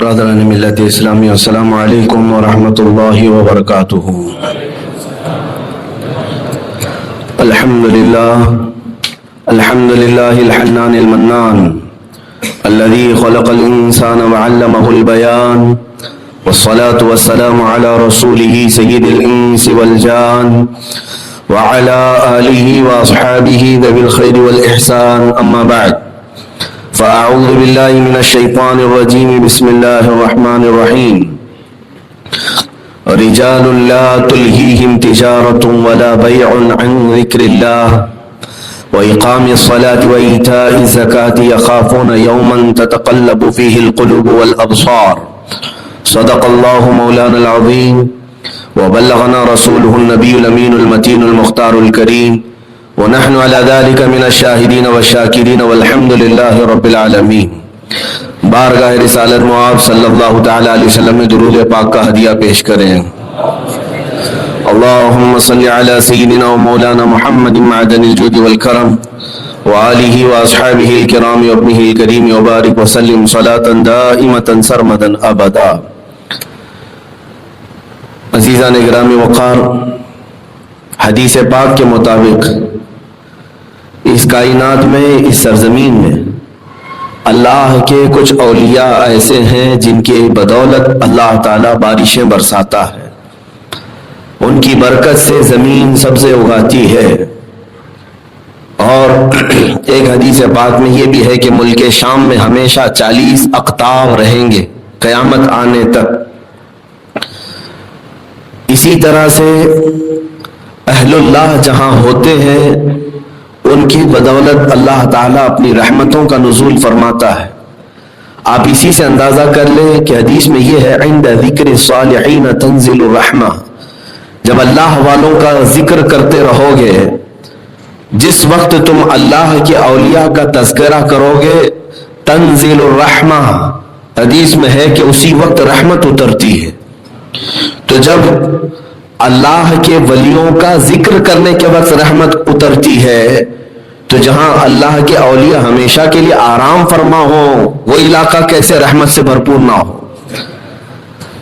برادران ملت اسلامی، السلام علیکم ورحمۃ اللہ وبرکاتہ۔ الحمد للہ الحنان المنان الذي خلق الانسان وعلمه البيان، والصلاة والسلام على رسوله سيد الانس والجان وعلى آله واصحابه ذوي الخير والاحسان، اما بعد فأعوذ بالله من الشيطان الرجيم، بسم الله الرحمن الرحيم۔ رجال لا تلهيهم تجارة ولا بيع عن ذكر الله وإقام الصلاة وإيتاء الزكاة يخافون يوما تتقلب فيه القلوب والأبصار، صدق الله مولانا العظيم وبلغنا رسوله النبي الأمين المتين المختار الكريم، ونحن على ذلك من الشاهدين والشاكرين والحمد لله رب العالمين۔ بارگاہ رسالت معاب صلی اللہ تعالی علیہ وسلم میں درود پاک کا ہدیہ پیش کریں۔ اللهم صل على سيدنا ومولانا محمد معدن الجود والكرم وآله وأصحابه الكرام وابنه الكريم وبارك وسلم صلاة دائمة سرمدا أبدا۔ عزیزان گرامی وقار، حدیث پاک کے مطابق اس کائنات میں، اس سرزمین میں اللہ کے کچھ اولیاء ایسے ہیں جن کی بدولت اللہ تعالیٰ بارشیں برساتا ہے، ان کی برکت سے زمین سبزے اگاتی ہے۔ اور ایک حدیث پاک میں یہ بھی ہے کہ ملک شام میں ہمیشہ 40 اقطاب رہیں گے قیامت آنے تک۔ اسی طرح سے اہل اللہ جہاں ہوتے ہیں ان کی بدولت اللہ تعالیٰ اپنی رحمتوں کا نزول فرماتا ہے۔ آپ اسی سے اندازہ کر لیں کہ حدیث میں یہ ہے، عند ذکر الصالحین تنزل الرحمہ، جب اللہ والوں کا ذکر کرتے رہو گے، جس وقت تم اللہ کے اولیاء کا تذکرہ کرو گے، تنزل الرحمہ، حدیث میں ہے کہ اسی وقت رحمت اترتی ہے۔ تو جب اللہ کے ولیوں کا ذکر کرنے کے وقت رحمت اترتی ہے، تو جہاں اللہ کے اولیاء ہمیشہ کے لیے آرام فرما ہو، وہ علاقہ کیسے رحمت سے بھرپور نہ ہو۔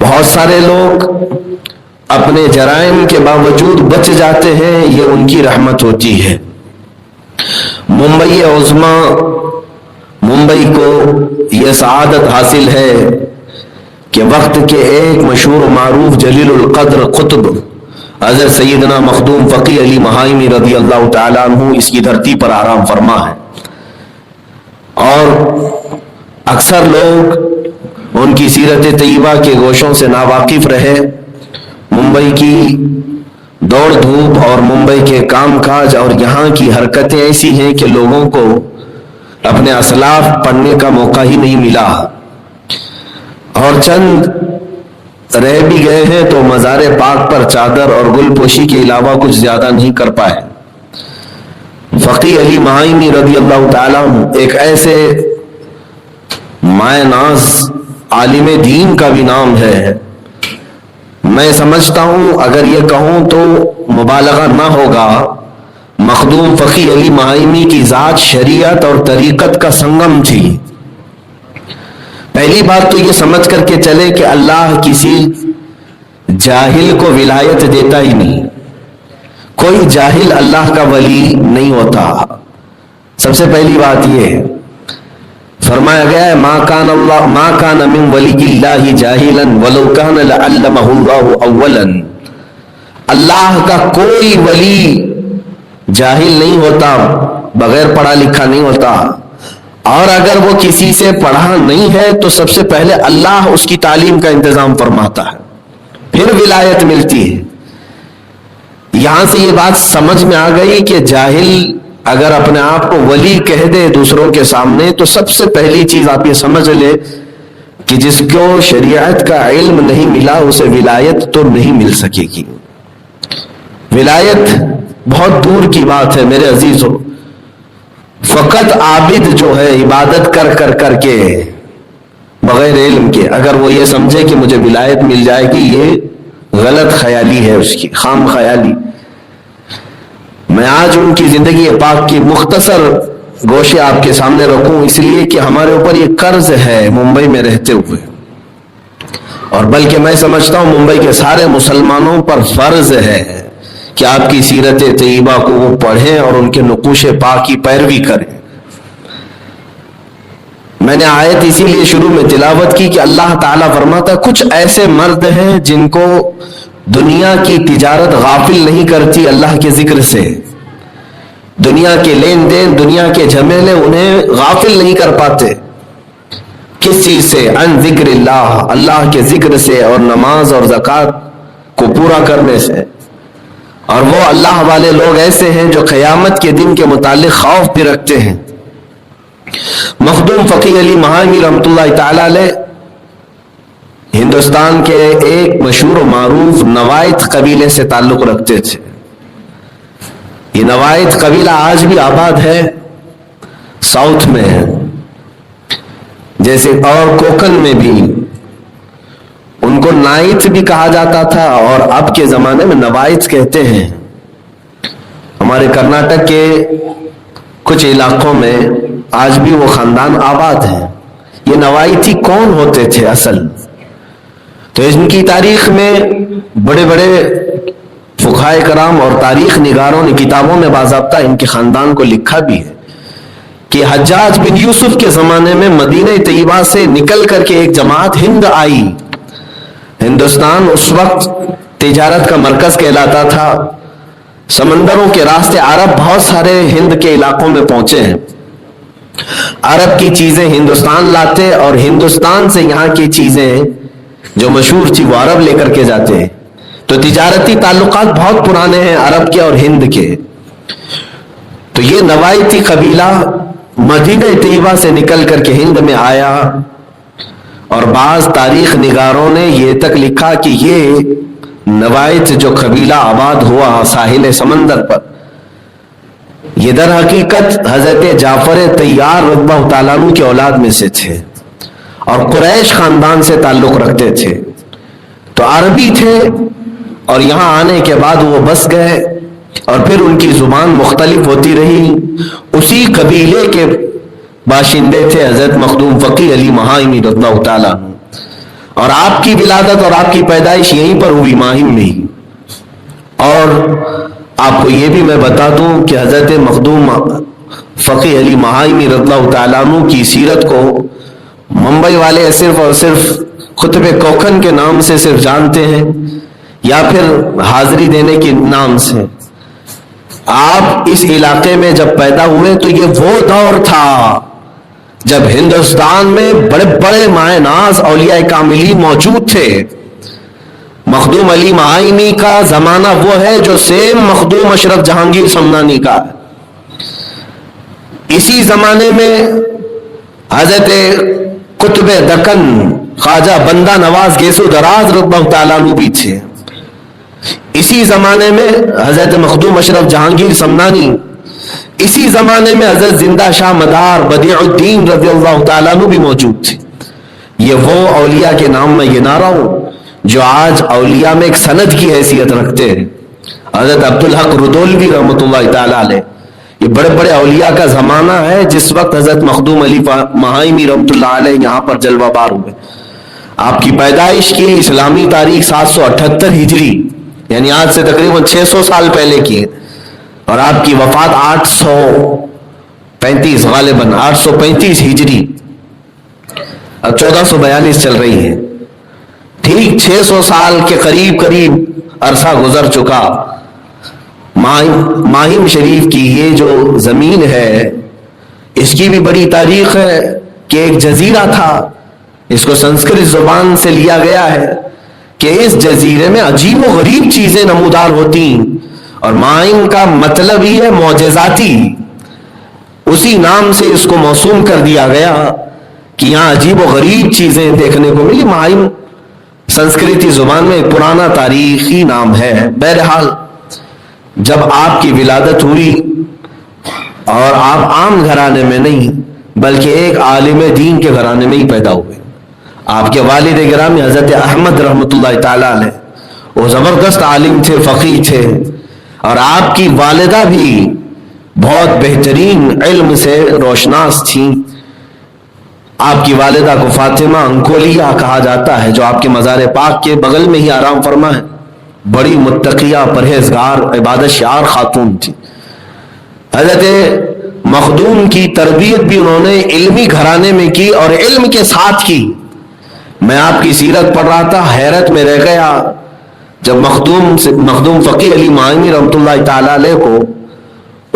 بہت سارے لوگ اپنے جرائم کے باوجود بچ جاتے ہیں، یہ ان کی رحمت ہوتی ہے۔ ممبئی عظما، ممبئی کو یہ سعادت حاصل ہے کہ وقت کے ایک مشہور و معروف جلیل القدر قطب حضرت سیدنا مخدوم فقی علی مہائمی رضی اللہ تعالیٰ عنہ اس کی دھرتی پر آرام فرما ہے، اور اکثر لوگ ان کی سیرت طیبہ کے گوشوں سے ناواقف رہے۔ ممبئی کی دوڑ دھوپ اور ممبئی کے کام کاج اور یہاں کی حرکتیں ایسی ہیں کہ لوگوں کو اپنے اسلاف پڑھنے کا موقع ہی نہیں ملا، اور چند رہ بھی گئے ہیں تو مزار پاک پر چادر اور گل پوشی کے علاوہ کچھ زیادہ نہیں کر پائے۔ فقی علی مہائمی رضی اللہ تعالیٰ ایک ایسے مائع ناز عالم دین کا بھی نام ہے۔ میں سمجھتا ہوں اگر یہ کہوں تو مبالغہ نہ ہوگا، مخدوم فقی علی مہائمی کی ذات شریعت اور طریقت کا سنگم تھی۔ پہلی بات تو یہ سمجھ کر کے چلے کہ اللہ کسی جاہل کو ولایت دیتا ہی نہیں، کوئی جاہل اللہ کا ولی نہیں ہوتا۔ سب سے پہلی بات یہ ہے، فرمایا گیا ہے ما کان من ولی اللہ جاہلا ولو کان لعلمہ اللہ اولا، اللہ کا کوئی ولی جاہل نہیں ہوتا، بغیر پڑھا لکھا نہیں ہوتا، اور اگر وہ کسی سے پڑھا نہیں ہے تو سب سے پہلے اللہ اس کی تعلیم کا انتظام فرماتا ہے، پھر ولایت ملتی ہے۔ یہاں سے یہ بات سمجھ میں آ گئی کہ جاہل اگر اپنے آپ کو ولی کہہ دے دوسروں کے سامنے تو سب سے پہلی چیز آپ یہ سمجھ لے کہ جس کو شریعت کا علم نہیں ملا اسے ولایت تو نہیں مل سکے گی۔ ولایت بہت دور کی بات ہے میرے عزیزوں، فقط عابد جو ہے عبادت کر کے بغیر علم کے اگر وہ یہ سمجھے کہ مجھے ولایت مل جائے گی، یہ غلط خیالی ہے، اس کی خام خیالی۔ میں آج ان کی زندگی پاک کی مختصر گوشے آپ کے سامنے رکھوں، اس لیے کہ ہمارے اوپر یہ قرض ہے ممبئی میں رہتے ہوئے، اور بلکہ میں سمجھتا ہوں ممبئی کے سارے مسلمانوں پر فرض ہے کہ آپ کی سیرت طیبہ کو وہ پڑھیں اور ان کے نقوش پاک کی پیروی کریں۔ میں نے آیت اسی لیے شروع میں تلاوت کی کہ اللہ تعالیٰ فرماتا ہے کچھ ایسے مرد ہیں جن کو دنیا کی تجارت غافل نہیں کرتی اللہ کے ذکر سے، دنیا کے لین دین، دنیا کے جھمیلے انہیں غافل نہیں کر پاتے۔ کس چیز سے؟ عن ذکر اللہ، اللہ کے ذکر سے اور نماز اور زکوٰۃ کو پورا کرنے سے۔ اور وہ اللہ والے لوگ ایسے ہیں جو قیامت کے دن کے متعلق خوف بھی رکھتے ہیں۔ مخدوم فقی علی مہامی رحمۃ اللہ تعالی علیہ ہندوستان کے ایک مشہور و معروف نوائت قبیلے سے تعلق رکھتے تھے۔ یہ نوائت قبیلہ آج بھی آباد ہے، ساؤتھ میں ہے، جیسے اور کوکن میں بھی ان کو نائت بھی کہا جاتا تھا اور اب کے زمانے میں نوائت کہتے ہیں۔ ہمارے کرناٹک کے کچھ علاقوں میں آج بھی وہ خاندان آباد ہیں۔ یہ نوائتی کون ہوتے تھے اصل؟ تو ان کی تاریخ میں بڑے بڑے فقہائے کرام اور تاریخ نگاروں نے کتابوں میں باضابطہ ان کے خاندان کو لکھا بھی ہے کہ حجاج بن یوسف کے زمانے میں مدینہ طیبہ سے نکل کر کے ایک جماعت ہند آئی۔ ہندوستان اس وقت تجارت کا مرکز کہلاتا تھا، سمندروں کے راستے عرب بہت سارے ہند کے علاقوں میں پہنچے ہیں، عرب کی چیزیں ہندوستان لاتے اور ہندوستان سے یہاں کی چیزیں جو مشہور تھی وہ عرب لے کر کے جاتے ہیں۔ تو تجارتی تعلقات بہت پرانے ہیں عرب کے اور ہند کے۔ تو یہ نوائتی قبیلہ مدینہ طیبہ سے نکل کر کے ہند میں آیا، اور بعض تاریخ نگاروں نے یہ تک لکھا کہ یہ نوائت جو قبیلہ آباد ہوا ساحل سمندر پر، یہ در حقیقت حضرت جعفر طیار رضی اللہ تعالیٰ عنہ کی اولاد میں سے تھے اور قریش خاندان سے تعلق رکھتے تھے۔ تو عربی تھے اور یہاں آنے کے بعد وہ بس گئے اور پھر ان کی زبان مختلف ہوتی رہی۔ اسی قبیلے کے باشندے تھے حضرت مخدوم فقی علی مہامی رضی اللہ تعالیٰ عنہ، اور آپ کی ولادت اور آپ کی پیدائش یہیں پر ہوئی، ماہم میں ہی۔ اور آپ کو یہ بھی میں بتا دوں کہ حضرت مخدوم فقی علی مہامی رضی اللہ تعالیٰ عنہ کی سیرت کو ممبئی والے صرف اور صرف قطب کوکن کے نام سے صرف جانتے ہیں یا پھر حاضری دینے کے نام سے۔ آپ اس علاقے میں جب پیدا ہوئے تو یہ وہ دور تھا جب ہندوستان میں بڑے بڑے ماہ ناز اولیاء کاملین موجود تھے۔ مخدوم علی مہامی کا زمانہ وہ ہے جو سیم مخدوم اشرف جہانگیر سمنانی کا ہے۔ اسی زمانے میں حضرت قطب دکن خواجہ بندہ نواز گیسو دراز رضی اللہ تعالیٰ عنہ بھی تھے۔ اسی زمانے میں حضرت مخدوم اشرف جہانگیر سمنانی، اسی زمانے میں حضرت زندہ شاہ مدار بدیع الدین رضی اللہ تعالیٰ عنہ بھی موجود تھے۔ یہ وہ اولیاء کے نام میں گنا رہا ہوں جو آج اولیاء میں ایک سند کی حیثیت رکھتے ہیں۔ حضرت عبدالحق رودولوی رحمۃ اللہ تعالیٰ علیہ، یہ بڑے بڑے اولیاء کا زمانہ ہے جس وقت حضرت مخدوم علی مہامی رحمۃ اللہ علیہ یہاں پر جلوہ بار ہوئے۔ آپ کی پیدائش کی اسلامی تاریخ 778 ہجری، یعنی آج سے تقریباً 600 سال پہلے کی ہے، اور آپ کی وفات 835 غالباً 835 ہجری، اب 1442 چل رہی ہے، ٹھیک 600 سال کے قریب عرصہ گزر چکا۔ ماہم شریف کی یہ جو زمین ہے اس کی بھی بڑی تاریخ ہے کہ ایک جزیرہ تھا، اس کو سنسکرت زبان سے لیا گیا ہے کہ اس جزیرے میں عجیب و غریب چیزیں نمودار ہوتی، اور ماہم کا مطلب ہی ہے معجزاتی، اسی نام سے اس کو موسوم کر دیا گیا کہ یہاں عجیب و غریب چیزیں دیکھنے کو ملی۔ ماہم سنسکرتی زبان میں ایک پرانا تاریخی نام ہے۔ بہرحال جب آپ کی ولادت ہوئی اور آپ عام گھرانے میں نہیں بلکہ ایک عالم دین کے گھرانے میں ہی پیدا ہوئے، آپ کے والد گرامی حضرت احمد رحمۃ اللہ تعالیٰ علیہ، وہ زبردست عالم تھے، فقیہ تھے، اور آپ کی والدہ بھی بہت بہترین علم سے روشناس تھیں۔ آپ کی والدہ کو فاطمہ انکولیہ کہا جاتا ہے، جو آپ کے مزار پاک کے بغل میں ہی آرام فرما ہے. بڑی متقیہ، پرہیزگار، عبادت شعار خاتون تھی. حضرت مخدوم کی تربیت بھی انہوں نے علمی گھرانے میں کی اور علم کے ساتھ کی. میں آپ کی سیرت پڑھ رہا تھا، حیرت میں رہ گیا جب مخدوم فقیہ علی معانی رحمۃ اللہ تعالی علیہ کو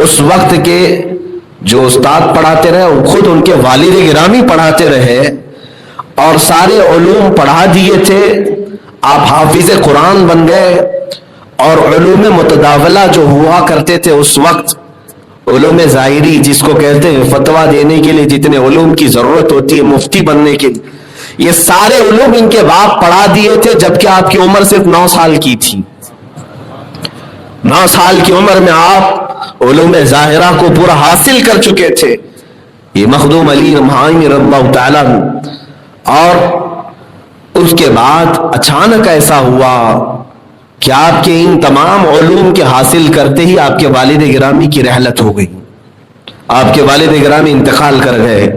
اس وقت کے جو استاد پڑھاتے رہے، خود ان کے والد گرامی پڑھاتے رہے اور سارے علوم پڑھا دیے تھے. آپ حافظ قرآن بن گئے اور علوم متداولہ جو ہوا کرتے تھے اس وقت، علوم ظاہری جس کو کہتے ہیں، فتویٰ دینے کے لیے جتنے علوم کی ضرورت ہوتی ہے مفتی بننے کے لیے، یہ سارے علوم ان کے باپ پڑھا دیے تھے جبکہ آپ کی عمر صرف 9 سال کی تھی. 9 سال کی عمر میں آپ علوم ظاہرہ کو پورا حاصل کر چکے تھے. یہ مخدوم علی معانی رضی اللہ تعالیٰ. اور اس کے بعد اچانک ایسا ہوا کہ آپ کے ان تمام علوم کے حاصل کرتے ہی آپ کے والد گرامی کی رحلت ہو گئی. آپ کے والد گرامی انتقال کر گئے.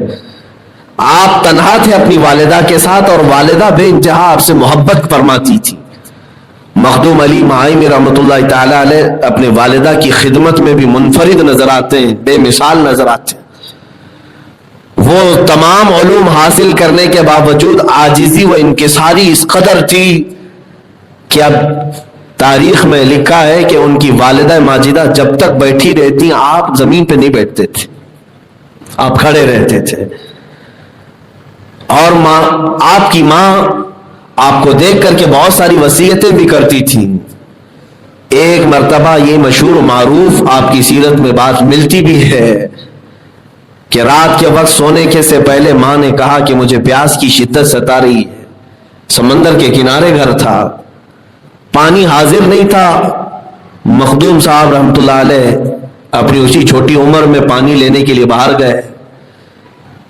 آپ تنہا تھے اپنی والدہ کے ساتھ اور والدہ بے انتہا آپ سے محبت فرماتی تھی. مخدوم علی معانی رحمۃ اللہ تعالی علیہ اپنے والدہ کی خدمت میں بھی منفرد نظر آتے ہیں، بے مثال نظر آتے ہیں. وہ تمام علوم حاصل کرنے کے باوجود عاجزی و انکساری اس قدر تھی کہ اب تاریخ میں لکھا ہے کہ ان کی والدہ ماجدہ جب تک بیٹھی رہتی آپ زمین پہ نہیں بیٹھتے تھے، آپ کھڑے رہتے تھے. اور آپ کی ماں آپ کو دیکھ کر کے بہت ساری وصیتیں بھی کرتی تھی. ایک مرتبہ یہ مشہور و معروف آپ کی سیرت میں بات ملتی بھی ہے کہ رات کے وقت سونے کے سے پہلے ماں نے کہا کہ مجھے پیاس کی شدت ستا رہی ہے. سمندر کے کنارے گھر تھا، پانی حاضر نہیں تھا. مخدوم صاحب رحمۃ اللہ علیہ اپنی اسی چھوٹی عمر میں پانی لینے کے لیے باہر گئے.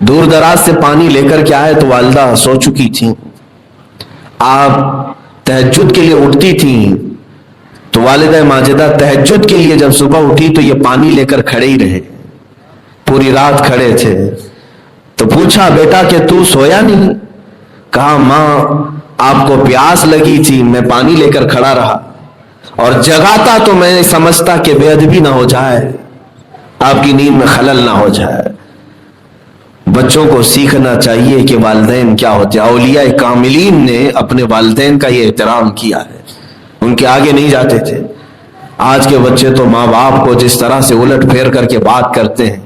دور دراز سے پانی لے کر کے آئے تو والدہ سو چکی تھیں. آپ تہجد کے لیے اٹھتی تھیں تو والدہ ماجدہ تہجد کے لیے جب صبح اٹھی تو یہ پانی لے کر کھڑے ہی رہے، پوری رات کھڑے تھے. تو پوچھا بیٹا کہ تو سویا نہیں؟ کہا ماں آپ کو پیاس لگی تھی، میں پانی لے کر کھڑا رہا اور جگاتا تو میں سمجھتا کہ بے ادبی نہ ہو جائے، آپ کی نیند میں خلل نہ ہو جائے. بچوں کو سیکھنا چاہیے کہ والدین کیا ہوتے ہیں. اولیاء کاملین نے اپنے والدین کا یہ احترام کیا ہے، ان کے آگے نہیں جاتے تھے. آج کے بچے تو ماں باپ کو جس طرح سے الٹ پھیر کر کے بات کرتے ہیں،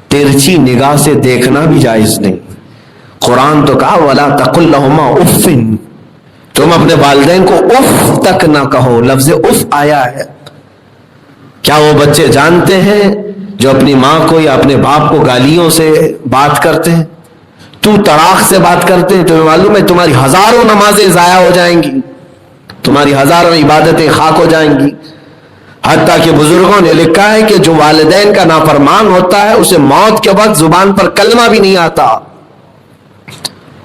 ترچھی نگاہ سے دیکھنا بھی جائز نہیں. قرآن تو کہا وَلَا تَقُلْ لَهُمَا اُفٍّ، تم اپنے والدین کو اف تک نہ کہو. لفظ اف آیا ہے. کیا وہ بچے جانتے ہیں جو اپنی ماں کو یا اپنے باپ کو گالیوں سے بات کرتے ہیں، تو تڑاک سے بات کرتے ہیں؟ تمہیں معلوم ہے تمہاری ہزاروں نمازیں ضائع ہو جائیں گی، تمہاری ہزاروں عبادتیں خاک ہو جائیں گی. حتیٰ کہ بزرگوں نے لکھا ہے کہ جو والدین کا نافرمان ہوتا ہے اسے موت کے وقت زبان پر کلمہ بھی نہیں آتا،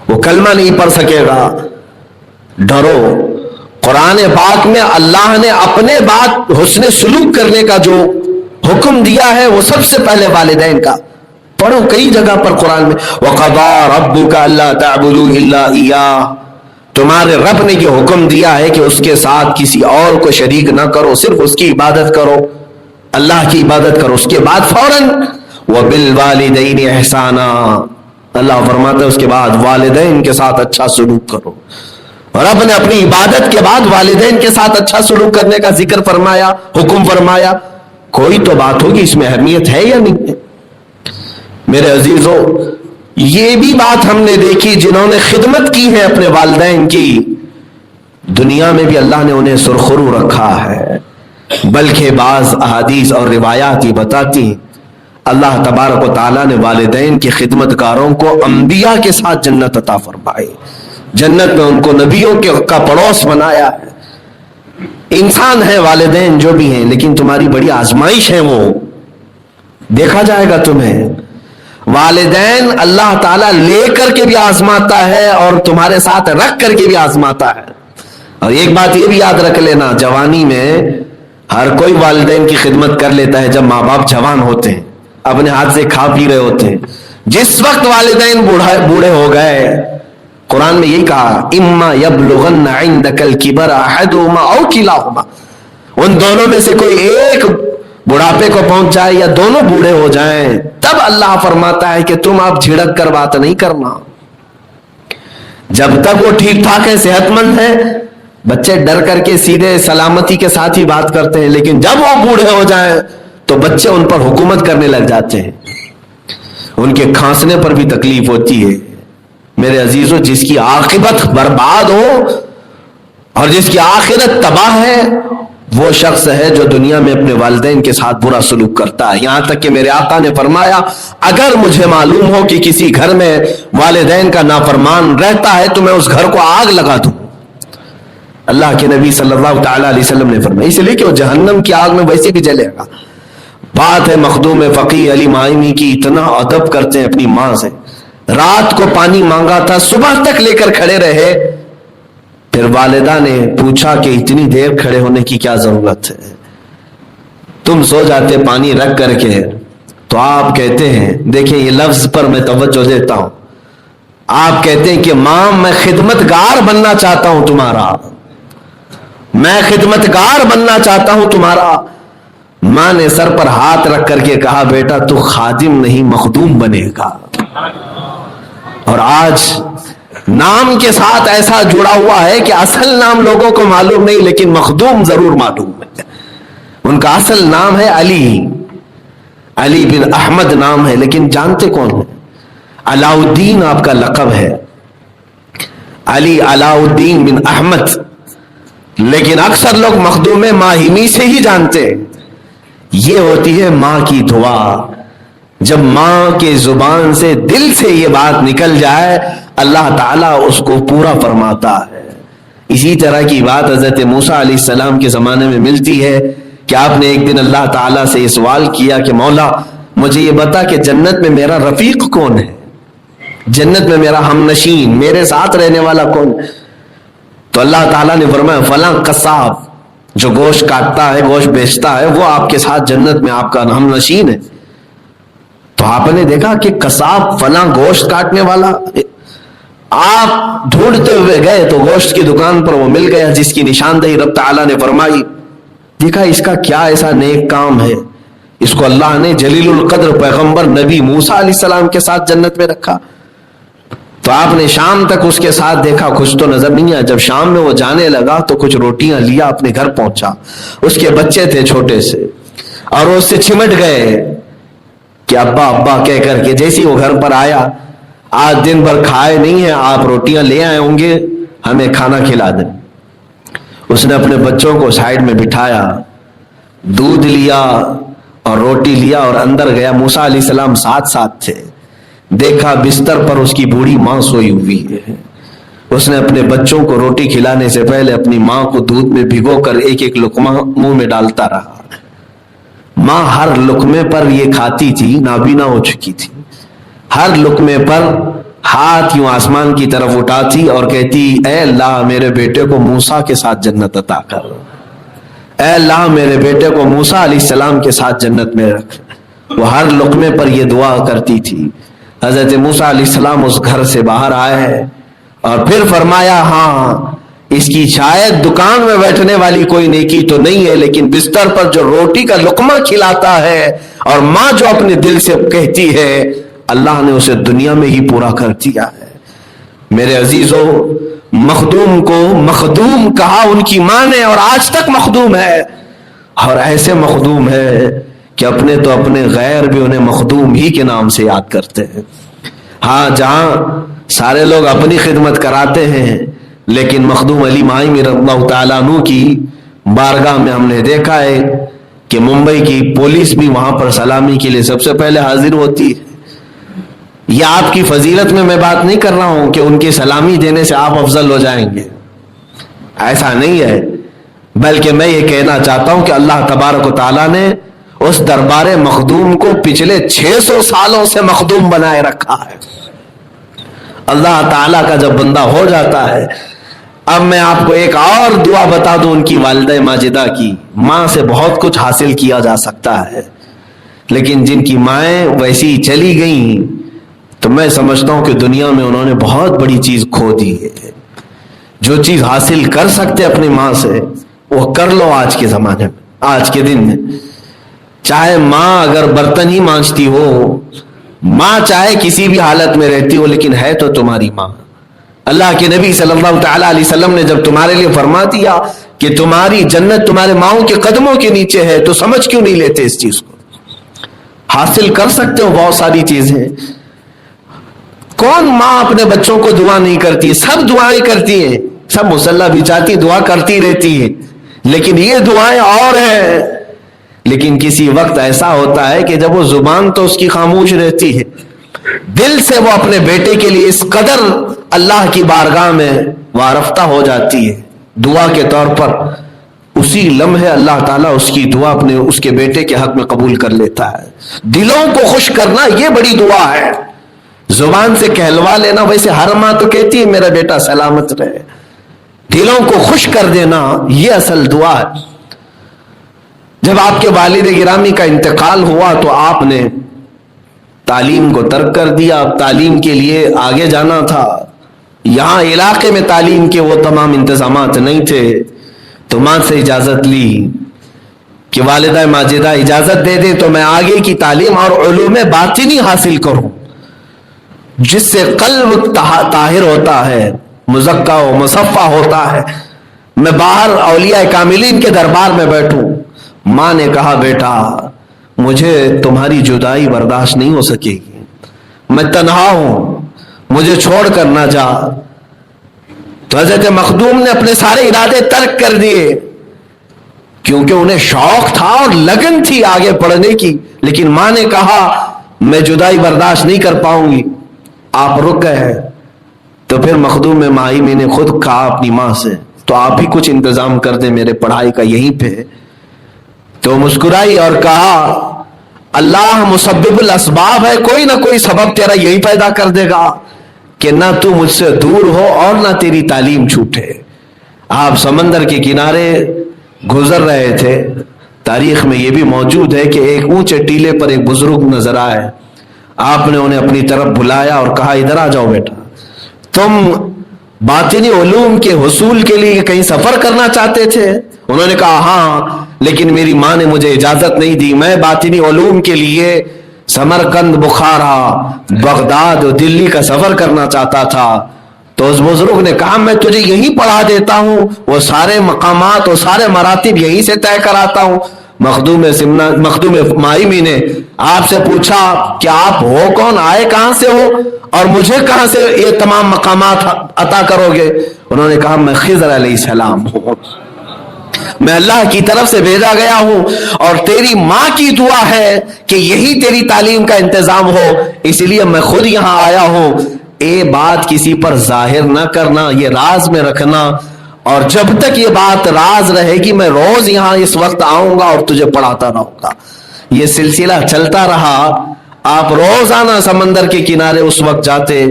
وہ کلمہ نہیں پڑھ سکے گا. ڈرو. قرآن پاک میں اللہ نے اپنے بعد حسن سلوک کرنے کا جو حکم دیا ہے وہ سب سے پہلے والدین کا. پڑھو کئی جگہ پر قرآن میں وَقَضَىٰ رَبُّكَ أَلَّا تَعْبُدُوا إِلَّا إِيَّاهُ، تمہارے رب نے یہ حکم دیا ہے کہ اس کے ساتھ کسی اور کو شریک نہ کرو، صرف اس کی عبادت کرو، اللہ کی عبادت کرو. اس کے بعد فوراً وَبِالْوَالِدَيْنِ إِحْسَانًا، اللہ فرماتا ہے اس کے بعد والدین کے ساتھ اچھا سلوک کرو. رب نے اپنی عبادت کے بعد والدین کے ساتھ اچھا سلوک کرنے کا ذکر فرمایا، حکم فرمایا. کوئی تو بات ہوگی اس میں اہمیت ہے یا نہیں ہے؟ میرے عزیزو، یہ بھی بات ہم نے دیکھی جنہوں نے خدمت کی ہے اپنے والدین کی، دنیا میں بھی اللہ نے انہیں سرخرو رکھا ہے. بلکہ بعض احادیث اور روایات یہ بتاتی ہیں اللہ تبارک و تعالیٰ نے والدین کے خدمت کاروں کو انبیاء کے ساتھ جنت عطا فرمائی. جنت میں ان کو نبیوں کا پڑوس بنایا ہے. انسان ہے والدین جو بھی ہیں، لیکن تمہاری بڑی آزمائش ہے، وہ دیکھا جائے گا تمہیں. والدین اللہ تعالیٰ لے کر کے بھی آزماتا ہے اور تمہارے ساتھ رکھ کر کے بھی آزماتا ہے. اور ایک بات یہ بھی یاد رکھ لینا، جوانی میں ہر کوئی والدین کی خدمت کر لیتا ہے. جب ماں باپ جوان ہوتے ہیں، اپنے ہاتھ سے کھا پی رہے ہوتے ہیں، جس وقت والدین بوڑھے ہو گئے، قرآن میں یہی کہا اما یبلغن عندک الکبر احدہما او کلاہما، ان دونوں میں سے کوئی ایک بڑھاپے کو پہنچ جائے یا دونوں بوڑھے ہو جائیں، تب اللہ فرماتا ہے کہ تم آپ جھڑک کر بات نہیں کرنا۔ جب تک وہ ٹھیک ٹھاک ہے، صحت مند ہے، بچے ڈر کر کے سیدھے سلامتی کے ساتھ ہی بات کرتے ہیں، لیکن جب وہ بوڑھے ہو جائیں تو بچے ان پر حکومت کرنے لگ جاتے ہیں، ان کے کھانسنے پر بھی تکلیف ہوتی ہے۔ میرے عزیزو، جس کی عاقبت برباد ہو اور جس کی آخرت تباہ ہے، وہ شخص ہے جو دنیا میں اپنے والدین کے ساتھ برا سلوک کرتا ہے۔ یہاں تک کہ میرے آقا نے فرمایا اگر مجھے معلوم ہو کہ کسی گھر میں والدین کا نافرمان رہتا ہے تو میں اس گھر کو آگ لگا دوں۔ اللہ کے نبی صلی اللہ تعالی علیہ وسلم نے فرمایا، اس لیے کہ وہ جہنم کی آگ میں ویسے بھی جلے گا۔ بات ہے مخدوم فقیہ علی مائمی کی، اتنا ادب کرتے ہیں اپنی ماں سے، رات کو پانی مانگا تھا، صبح تک لے کر کھڑے رہے، پھر والدہ نے پوچھا کہ اتنی دیر کھڑے ہونے کی کیا ضرورت ہے، تم سو جاتے پانی رکھ کر کے۔ تو آپ کہتے ہیں، دیکھیں یہ لفظ پر میں توجہ دیتا ہوں، آپ کہتے ہیں کہ ماں میں خدمتگار بننا چاہتا ہوں تمہارا، میں خدمتگار بننا چاہتا ہوں تمہارا۔ ماں نے سر پر ہاتھ رکھ کر کے کہا بیٹا تو خادم نہیں مخدوم بنے گا۔ اور آج نام کے ساتھ ایسا جڑا ہوا ہے کہ اصل نام لوگوں کو معلوم نہیں، لیکن مخدوم ضرور معلوم ہے۔ ان کا اصل نام ہے علی بن احمد نام ہے، لیکن جانتے کون ہیں؟ علاء الدین آپ کا لقب ہے، علاء الدین بن احمد، لیکن اکثر لوگ مخدوم ماہمی سے ہی جانتے ہیں۔ یہ ہوتی ہے ماں کی دعا، جب ماں کے زبان سے دل سے یہ بات نکل جائے اللہ تعالیٰ اس کو پورا فرماتا ہے۔ اسی طرح کی بات حضرت موسیٰ علیہ السلام کے زمانے میں ملتی ہے کہ آپ نے ایک دن اللہ تعالیٰ سے یہ سوال کیا کہ مولا مجھے یہ بتا کہ جنت میں میرا رفیق کون ہے، جنت میں میرا ہم نشین، میرے ساتھ رہنے والا کون ہے؟ تو اللہ تعالیٰ نے فرمایا فلاں قصاب جو گوشت کاٹتا ہے، گوشت بیچتا ہے، وہ آپ کے ساتھ جنت میں آپ کا ہم نشین ہے۔ تو آپ نے دیکھا کہ قصاب فلاں گوشت کاٹنے والا، آپ ڈھونڈتے ہوئے گئے تو گوشت کی دکان پر وہ مل گیا جس کی نشاندہی رب تعالیٰ نے فرمائی۔ دیکھا اس کا کیا ایسا نیک کام ہے، اس کو اللہ نے جلیل القدر پیغمبر نبی موسیٰ علیہ السلام کے ساتھ جنت میں رکھا۔ تو آپ نے شام تک اس کے ساتھ دیکھا، کچھ تو نظر نہیں آیا۔ جب شام میں وہ جانے لگا تو کچھ روٹیاں لیا، اپنے گھر پہنچا، اس کے بچے تھے چھوٹے سے، اور وہ اس سے چمٹ گئے کہ ابا ابا کہہ کر کے۔ جیسے وہ گھر پر آیا، آج دن بھر کھائے نہیں ہیں آپ، روٹیاں لے آئے ہوں گے، ہمیں کھانا کھلا دیں۔ اس نے اپنے بچوں کو سائڈ میں بٹھایا، دودھ لیا اور روٹی لیا اور اندر گیا۔ موسیٰ علیہ السلام ساتھ ساتھ تھے، دیکھا بستر پر اس کی بوڑھی ماں سوئی ہوئی ہے۔ اس نے اپنے بچوں کو روٹی کھلانے سے پہلے اپنی ماں کو دودھ میں بھگو کر ایک ایک لقمہ منہ میں ڈالتا رہا۔ ماں ہر لقمے پر یہ کھاتی تھی، نابینا ہو چکی تھی، ہر لقمے پر ہاتھ یوں آسمان کی طرف اٹھاتی اور کہتی اے اللہ میرے بیٹے کو موسیٰ کے ساتھ جنت عطا کر، اے اللہ میرے بیٹے کو موسیٰ علیہ السلام کے ساتھ جنت میں رکھ۔ وہ ہر لقمے پر یہ دعا کرتی تھی۔ حضرت موسیٰ علیہ السلام اس گھر سے باہر آئے اور پھر فرمایا ہاں اس کی شاید دکان میں بیٹھنے والی کوئی نیکی تو نہیں ہے، لیکن بستر پر جو روٹی کا لقمہ کھلاتا ہے اور ماں جو اپنے دل سے کہتی ہے اللہ نے اسے دنیا میں ہی پورا کر دیا ہے۔ میرے عزیزو، مخدوم کو مخدوم کہا ان کی ماں نے، اور آج تک مخدوم ہے، اور ایسے مخدوم ہے کہ اپنے تو اپنے غیر بھی انہیں مخدوم ہی کے نام سے یاد کرتے ہیں۔ ہاں جہاں سارے لوگ اپنی خدمت کراتے ہیں، لیکن مخدوم علی مائمی رضی اللہ تعالیٰ عنہ کی بارگاہ میں ہم نے دیکھا ہے کہ ممبئی کی پولیس بھی وہاں پر سلامی کے لیے سب سے پہلے حاضر ہوتی ہے۔ یہ آپ کی فضیلت میں بات نہیں کر رہا ہوں کہ ان کی سلامی دینے سے آپ افضل ہو جائیں گے، ایسا نہیں ہے، بلکہ میں یہ کہنا چاہتا ہوں کہ اللہ تبارک و تعالیٰ نے اس دربار مخدوم کو پچھلے 600 سالوں سے مخدوم بنائے رکھا ہے۔ اللہ تعالیٰ کا جب بندہ ہو جاتا ہے، اب میں آپ کو ایک اور دعا بتا دوں ان کی والدہ ماجدہ کی۔ ماں سے بہت کچھ حاصل کیا جا سکتا ہے، لیکن جن کی مائیں ویسی چلی گئیں تو میں سمجھتا ہوں کہ دنیا میں انہوں نے بہت بڑی چیز کھو دی ہے. جو چیز حاصل کر سکتے اپنی ماں سے وہ کر لو آج کے زمانے میں, آج کے دن میں. چاہے ماں اگر برتن ہی مانجتی ہو, ماں چاہے کسی بھی حالت میں رہتی ہو, لیکن ہے تو تمہاری ماں. اللہ کے نبی صلی اللہ تعالیٰ علیہ وسلم نے جب تمہارے لیے فرما دیا کہ تمہاری جنت تمہارے ماؤں کے قدموں کے نیچے ہے, تو سمجھ کیوں نہیں لیتے اس چیز کو؟ حاصل کر سکتے ہو بہت ساری چیزیں. کون ماں اپنے بچوں کو دعا نہیں کرتی؟ سب دعائیں کرتی ہیں, سب مصلی بچھاتی دعا کرتی رہتی ہے, لیکن یہ دعائیں اور ہیں. لیکن کسی وقت ایسا ہوتا ہے کہ جب وہ زبان تو اس کی خاموش رہتی ہے, دل سے وہ اپنے بیٹے کے لیے اس قدر اللہ کی بارگاہ میں وارفتہ ہو جاتی ہے دعا کے طور پر, اسی لمحے اللہ تعالیٰ اس کی دعا اپنے اس کے بیٹے کے حق میں قبول کر لیتا ہے. دلوں کو خوش کرنا یہ بڑی دعا ہے. زبان سے کہلوا لینا, ویسے ہر ماں تو کہتی ہے میرا بیٹا سلامت رہے, دلوں کو خوش کر دینا یہ اصل دعا ہے. جب آپ کے والد گرامی کا انتقال ہوا تو آپ نے تعلیم کو ترک کر دیا. اب تعلیم کے لیے آگے جانا تھا, یہاں علاقے میں تعلیم کے وہ تمام انتظامات نہیں تھے, تو ماں سے اجازت لی کہ والدہ ماجدہ اجازت دے دیں تو میں آگے کی تعلیم اور علوم باطنی حاصل کروں, جس سے قلب طاہر ہوتا ہے, مزکا و مصفا ہوتا ہے, میں باہر اولیاء کاملین کے دربار میں بیٹھوں. ماں نے کہا بیٹا مجھے تمہاری جدائی برداشت نہیں ہو سکے گی, میں تنہا ہوں, مجھے چھوڑ کر نہ جا. تو حضرت مخدوم نے اپنے سارے ارادے ترک کر دیے, کیونکہ انہیں شوق تھا اور لگن تھی آگے پڑھنے کی, لیکن ماں نے کہا میں جدائی برداشت نہیں کر پاؤں گی, آپ رک گئے. تو پھر مخدوم میں مائی میں نے خود کہا اپنی ماں سے تو آپ ہی کچھ انتظام کر دیں میرے پڑھائی کا یہیں پہ. تو مسکرائی اور کہا اللہ مسبب الاسباب ہے, کوئی نہ کوئی سبب تیرا یہی پیدا کر دے گا کہ نہ تو مجھ سے دور ہو اور نہ تیری تعلیم چھوٹے. آپ سمندر کے کنارے گزر رہے تھے, تاریخ میں یہ بھی موجود ہے کہ ایک اونچے ٹیلے پر ایک بزرگ نظر آئے, آپ نے انہیں اپنی طرف بلایا اور کہا ادھر آ جاؤ بیٹا, تم باطنی علوم کے حصول کے لیے کہیں سفر کرنا چاہتے تھے؟ انہوں نے کہا ہاں, لیکن میری ماں نے مجھے اجازت نہیں دی, میں باطنی علوم کے لیے سمرقند, بخارا, بغداد اور دلی کا سفر کرنا چاہتا تھا. تو اس بزرگ نے کہا میں تجھے یہی پڑھا دیتا ہوں, وہ سارے مقامات اور سارے مراتب یہیں سے طے کراتا ہوں. مخدوم مائمی نے آپ سے پوچھا کہ آپ ہو کون, آئے کہاں سے ہو, اور مجھے کہاں سے یہ تمام مقامات عطا کرو گے؟ انہوں نے کہا میں خضر علیہ السلام ہوں, میں اللہ کی طرف سے بھیجا گیا ہوں, اور تیری ماں کی دعا ہے کہ یہی تیری تعلیم کا انتظام ہو, اس لیے میں خود یہاں آیا ہوں. یہ بات کسی پر ظاہر نہ کرنا, یہ راز میں رکھنا, اور جب تک یہ بات راز رہے گی میں روز یہاں اس وقت آؤں گا اور تجھے پڑھاتا رہوں گا. یہ سلسلہ چلتا رہا. آپ روزانہ سمندر کے کنارے اس وقت جاتے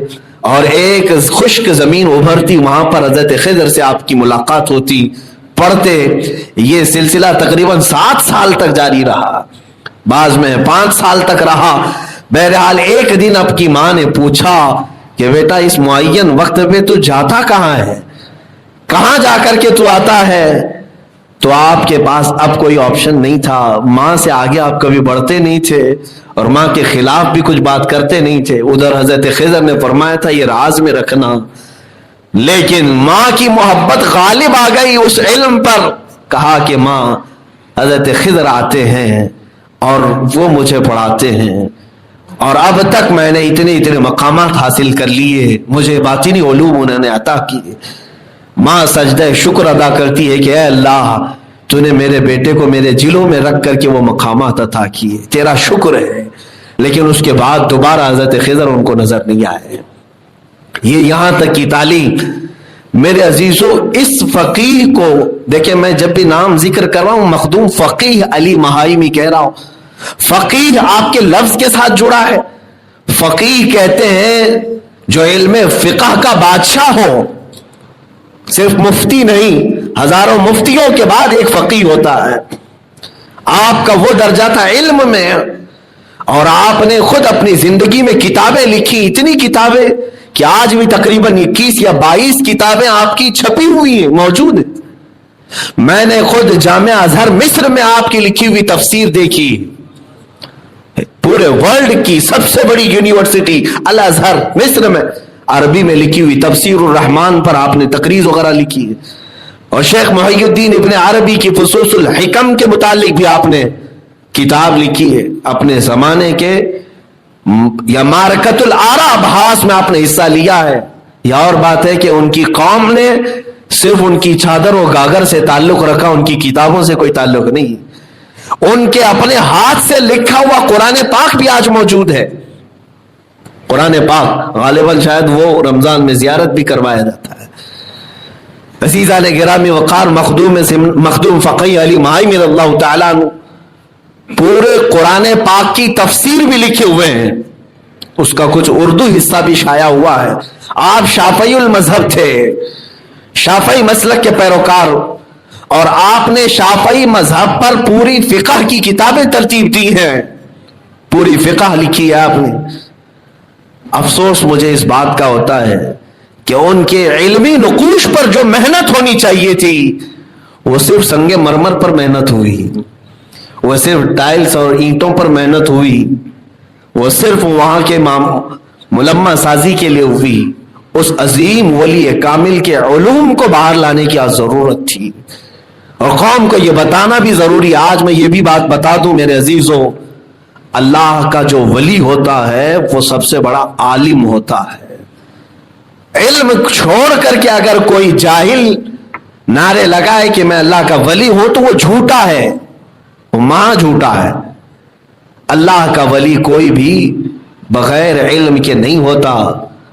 اور ایک خشک زمین ابھرتی, وہاں پر حضرت خضر سے آپ کی ملاقات ہوتی, پڑھتے. یہ سلسلہ تقریباً 7 سال تک جاری رہا, بعض میں 5 سال تک رہا. بہرحال ایک دن آپ کی ماں نے پوچھا کہ بیٹا اس معین وقت پہ تو جاتا کہاں ہے, کہاں جا کر کے تو آتا ہے؟ تو آپ کے پاس اب کوئی آپشن نہیں تھا, ماں سے آگے آپ کبھی بڑھتے نہیں تھے اور ماں کے خلاف بھی کچھ بات کرتے نہیں تھے. ادھر حضرت خضر نے فرمایا تھا یہ راز میں رکھنا, لیکن ماں کی محبت غالب آ گئی اس علم پر. کہا کہ ماں حضرت خضر آتے ہیں اور وہ مجھے پڑھاتے ہیں, اور اب تک میں نے اتنے مقامات حاصل کر لیے, مجھے باطنی علوم انہوں نے عطا کیے. ماں سجدہ شکر ادا کرتی ہے کہ اے اللہ تو نے میرے بیٹے کو میرے جلوں میں رکھ کر کے وہ مقامات عطا کیے, تیرا شکر ہے. لیکن اس کے بعد دوبارہ حضرت خضر ان کو نظر نہیں آئے. یہ یہاں تک کی تعلیم. میرے عزیزوں اس فقیہ کو دیکھیں, میں جب بھی نام ذکر کر رہا ہوں مخدوم فقیہ علی مہائمی کہہ رہا ہوں. فقیہ آپ کے لفظ کے ساتھ جڑا ہے. فقیہ کہتے ہیں جو علم فقہ کا بادشاہ ہو, صرف مفتی نہیں, ہزاروں مفتیوں کے بعد ایک فقیہ ہوتا ہے. آپ کا وہ درجہ تھا علم میں, اور آپ نے خود اپنی زندگی میں کتابیں لکھی، اتنی کتابیں کہ آج بھی تقریباً 21 یا 22 کتابیں آپ کی چھپی ہوئی ہیں، موجود ہیں۔ میں نے خود جامعہ ازہر مصر میں آپ کی لکھی ہوئی تفسیر دیکھی، پورے ورلڈ کی سب سے بڑی یونیورسٹی الازہر مصر میں عربی میں لکھی ہوئی تفسیر الرحمن پر آپ نے تقریر وغیرہ لکھی ہے، اور شیخ محی الدین ابن عربی کی فصوص الحکم کے متعلق بھی آپ نے کتاب لکھی ہے اپنے زمانے کے، یا معرکۃ الآراء بحث میں آپ نے حصہ لیا ہے۔ یا اور بات ہے کہ ان کی قوم نے صرف ان کی چادر و گاگر سے تعلق رکھا، ان کی کتابوں سے کوئی تعلق نہیں۔ ان کے اپنے ہاتھ سے لکھا ہوا قرآن پاک بھی آج موجود ہے۔ قرآن پاک غالباً شاید وہ رمضان میں زیارت بھی کروایا جاتا ہے۔ عزیزان گرامی وقار مخدوم فقی علی مہائی رضی اللہ تعالیٰ عنہ پورے قرآن پاک کی تفسیر بھی لکھے ہوئے ہیں، اس کا کچھ اردو حصہ بھی شائع ہوا ہے۔ آپ شافعی المذہب تھے، شافعی مسلک کے پیروکار، اور آپ نے شافعی مذہب پر پوری فقہ کی کتابیں ترتیب دی ہیں، پوری فقہ لکھی ہے آپ نے۔ افسوس مجھے اس بات کا ہوتا ہے کہ ان کے علمی نقوش پر جو محنت ہونی چاہیے تھی وہ صرف سنگ مرمر پر محنت ہوئی، وہ صرف ٹائلز اور اینٹوں پر محنت ہوئی، وہ صرف وہاں کے ملمہ سازی کے لیے ہوئی۔ اس عظیم ولی کامل کے علوم کو باہر لانے کی ضرورت تھی، اور قوم کو یہ بتانا بھی ضروری۔ آج میں یہ بھی بات بتا دوں میرے عزیزوں، اللہ کا جو ولی ہوتا ہے وہ سب سے بڑا عالم ہوتا ہے۔ علم چھوڑ کر کے اگر کوئی جاہل نعرے لگائے کہ میں اللہ کا ولی ہوں تو وہ جھوٹا ہے، وہ ماں جھوٹا ہے۔ اللہ کا ولی کوئی بھی بغیر علم کے نہیں ہوتا۔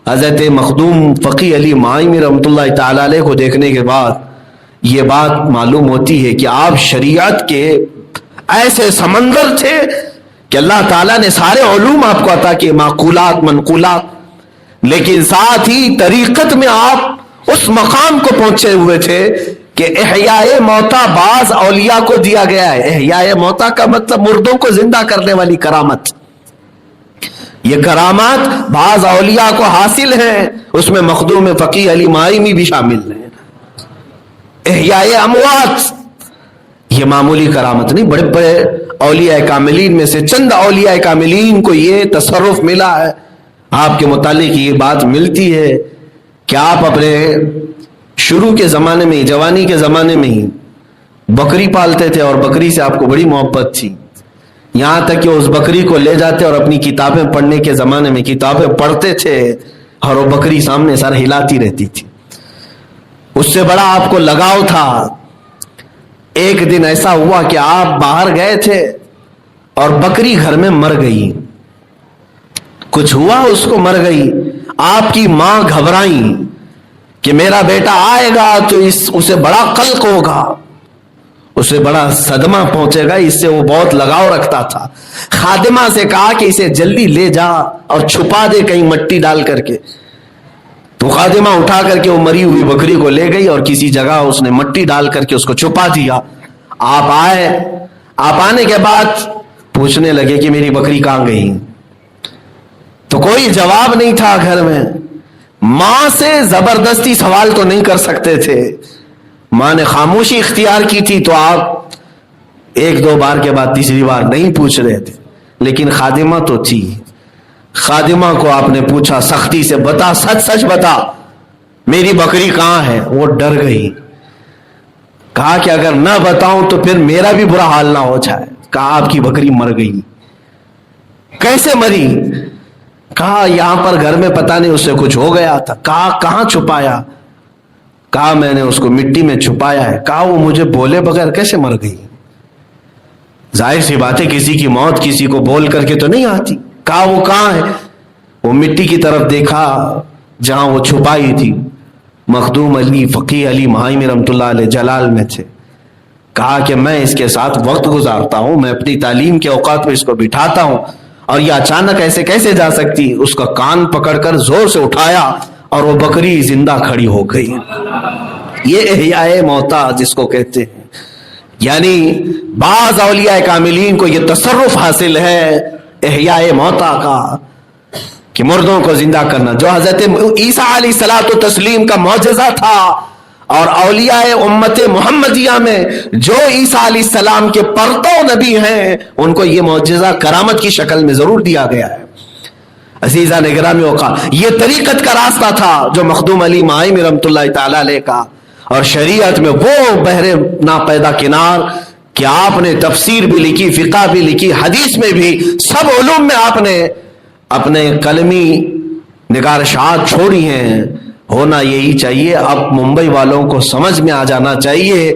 حضرت مخدوم فقی علی مہائی رحمۃ اللہ تعالی علیہ کو دیکھنے کے بعد یہ بات معلوم ہوتی ہے کہ آپ شریعت کے ایسے سمندر تھے کہ اللہ تعالیٰ نے سارے علوم آپ کو عطا کیے، معقولات منقولات، لیکن ساتھ ہی طریقت میں آپ اس مقام کو پہنچے ہوئے تھے کہ احیاء موتا بعض اولیاء کو دیا گیا ہے۔ احیاء موتا کا مطلب مردوں کو زندہ کرنے والی کرامت، یہ کرامات بعض اولیاء کو حاصل ہیں، اس میں مخدوم فقی علی مہائی بھی شامل ہیں۔ احیاء اموات یہ معمولی کرامت نہیں، بڑے بڑے اولیاء کاملین میں سے چند اولیاء کاملین کو یہ تصرف ملا ہے۔ آپ کے متعلق یہ بات ملتی ہے کہ آپ اپنے شروع کے زمانے میں، جوانی کے زمانے میں ہی بکری پالتے تھے، اور بکری سے آپ کو بڑی محبت تھی، یہاں تک کہ اس بکری کو لے جاتے اور اپنی کتابیں پڑھنے کے زمانے میں کتابیں پڑھتے تھے، اور وہ بکری سامنے سر ہلاتی رہتی تھی، اس سے بڑا آپ کو لگاؤ تھا۔ ایک دن ایسا ہوا کہ آپ باہر گئے تھے اور بکری گھر میں مر گئی، کچھ ہوا اس کو، مر گئی۔ آپ کی ماں گھبرائیں کہ میرا بیٹا آئے گا تو اسے بڑا قلق ہوگا، اسے بڑا صدمہ پہنچے گا، اس سے وہ بہت لگاؤ رکھتا تھا۔ خادمہ سے کہا کہ اسے جلدی لے جا اور چھپا دے کہیں مٹی ڈال کر کے، تو خادمہ اٹھا کر کے وہ مری ہوئی بکری کو لے گئی اور کسی جگہ اس نے مٹی ڈال کر کے اس کو چھپا دیا۔ آپ آئے، آپ آنے کے بعد پوچھنے لگے کہ میری بکری کہاں گئی، تو کوئی جواب نہیں تھا گھر میں۔ ماں سے زبردستی سوال تو نہیں کر سکتے تھے، ماں نے خاموشی اختیار کی تھی، تو آپ ایک دو بار کے بعد تیسری بار نہیں پوچھ رہے تھے، لیکن خادمہ تو تھی۔ خادمہ کو آپ نے پوچھا سختی سے، بتا، سچ سچ بتا میری بکری کہاں ہے؟ وہ ڈر گئی، کہا کہ اگر نہ بتاؤں تو پھر میرا بھی برا حال نہ ہو جائے۔ کہا آپ کی بکری مر گئی۔ کیسے مری؟ کہا یہاں پر گھر میں پتہ نہیں اس سے کچھ ہو گیا تھا۔ کہا کہاں چھپایا؟ کہا میں نے اس کو مٹی میں چھپایا ہے۔ کہا وہ مجھے بولے بغیر کیسے مر گئی؟ ظاہر سی بات ہے کسی کی موت کسی کو بول کر کے تو نہیں آتی۔ کہا وہ کہاں ہے؟ وہ مٹی کی طرف دیکھا جہاں وہ چھپائی تھی، مخدوم علی فقی علی مہائی رحمۃ اللہ علیہ جلال میں تھے۔ کہا کہ میں اس کے ساتھ وقت گزارتا ہوں، میں اپنی تعلیم کے اوقات میں اس کو بٹھاتا ہوں، اور یہ اچانک ایسے کیسے جا سکتی؟ اس کا کان پکڑ کر زور سے اٹھایا اور وہ بکری زندہ کھڑی ہو گئی۔ یہ احیاء موتا جس کو کہتے ہیں، یعنی بعض اولیاء کاملین کو یہ تصرف حاصل ہے احیاء موتا کا، کہ مردوں کو زندہ کرنا، جو حضرت عیسیٰ علیہ الصلوۃ والتسلیم کا معجزہ تھا، اور اولیاء امت محمدیہ میں جو عیسیٰ علیہ السلام کے پرتو نبی ہیں ان کو یہ معجزہ کرامت کی شکل میں ضرور دیا گیا ہے۔ عزیزان گرامی اوقات، یہ طریقت کا راستہ تھا جو مخدوم علی مائی رحمۃ اللہ تعالی علیہ کا، اور شریعت میں وہ بحر ناپیدا کنار کہ آپ نے تفسیر بھی لکھی، فقہ بھی لکھی، حدیث میں بھی، سب علوم میں آپ نے اپنے قلمی نگارشات چھوڑی ہیں۔ ہونا یہی چاہیے، اب ممبئی والوں کو سمجھ میں آ جانا چاہیے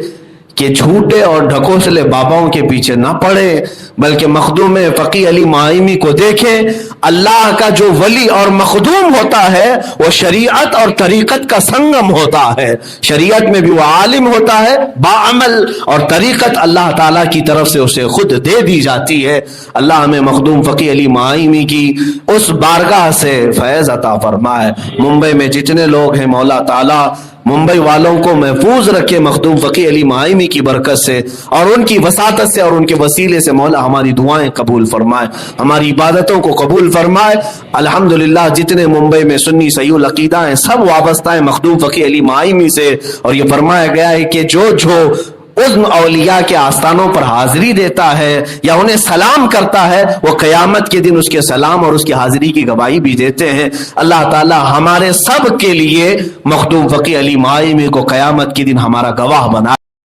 کہ جھوٹے اور ڈھکوسلے باباؤں کے پیچھے نہ پڑے، بلکہ مخدوم فقی علی معایمی کو دیکھیں۔ اللہ کا جو ولی اور مخدوم ہوتا ہے وہ شریعت اور طریقت کا سنگم ہوتا ہے۔ شریعت میں بھی وہ عالم ہوتا ہے باعمل، اور طریقت اللہ تعالیٰ کی طرف سے اسے خود دے دی جاتی ہے۔ اللہ ہمیں مخدوم فقی علی معایمی کی اس بارگاہ سے فیض عطا فرمائے۔ ممبئی میں جتنے لوگ ہیں مولا تعالیٰ ممبئی والوں کو محفوظ رکھے مخدوم فقی علی معایمی کی برکت سے، اور ان کی وساطت سے اور ان کے وسیلے سے مولا ہماری دعائیں قبول فرمائے، ہماری عبادتوں کو قبول فرمائے۔ الحمدللہ جتنے ممبئی میں سنی صحیح العقیدہ ہیں سب وابستہ ہیں مخدوم فقی علی معایمی سے، اور یہ فرمایا گیا ہے کہ جو ان اولیاء کے آستانوں پر حاضری دیتا ہے یا انہیں سلام کرتا ہے وہ قیامت کے دن اس کے سلام اور اس کی حاضری کی گواہی بھی دیتے ہیں۔ اللہ تعالی ہمارے سب کے لیے مخدوم فقی علی معایمی کو قیامت کے دن ہمارا گواہ بنا